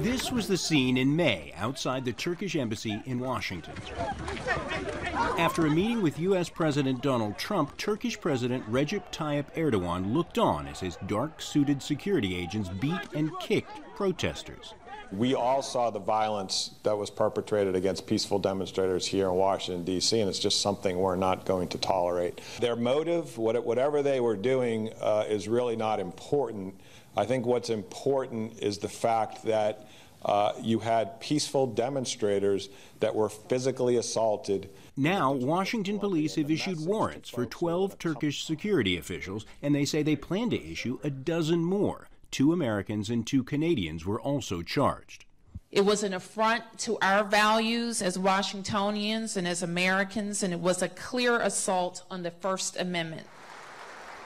This was the scene in May outside the Turkish embassy in Washington. After a meeting with U.S. President Donald Trump, Turkish President Recep Tayyip Erdogan looked on as his dark-suited security agents beat and kicked protesters. We all saw the violence that was perpetrated against peaceful demonstrators here in Washington, D.C., and it's just something we're not going to tolerate. Their motive, whatever they were doing, is really not important. I think what's important is the fact that you had peaceful demonstrators that were physically assaulted. Now, Washington police have issued warrants for 12 Turkish security officials, and they say they plan to issue a dozen more. 2 Americans and 2 Canadians were also charged. It was an affront to our values as Washingtonians and as Americans, and it was a clear assault on the First Amendment.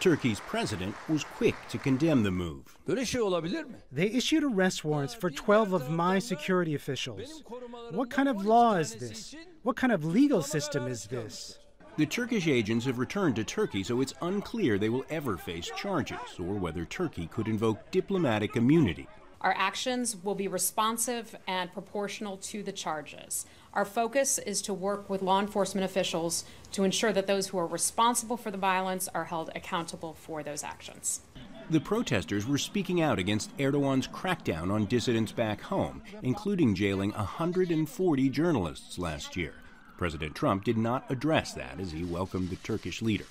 Turkey's president was quick to condemn the move. They issued arrest warrants for 12 of my security officials. What kind of law is this? What kind of legal system is this? The Turkish agents have returned to Turkey, so it's unclear they will ever face charges or whether Turkey could invoke diplomatic immunity. Our actions will be responsive and proportional to the charges. Our focus is to work with law enforcement officials to ensure that those who are responsible for the violence are held accountable for those actions. The protesters were speaking out against Erdogan's crackdown on dissidents back home, including jailing 140 journalists last year. President Trump did not address that as he welcomed the Turkish leader.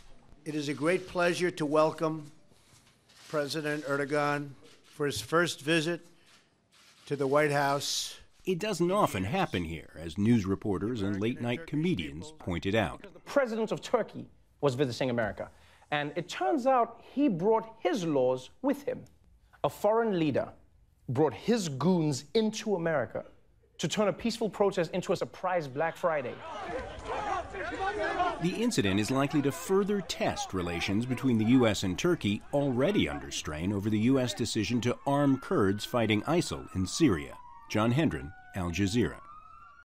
It is a great pleasure to welcome President Erdogan for his first visit to the White House. It doesn't often happen here, as news reporters and late-night comedians pointed out. The president of Turkey was visiting America, and it turns out he brought his laws with him. A foreign leader brought his goons into America to turn a peaceful protest into a surprise Black Friday. The incident is likely to further test relations between the U.S. and Turkey, already under strain over the U.S. decision to arm Kurds fighting ISIL in Syria. Hendren, Al Jazeera.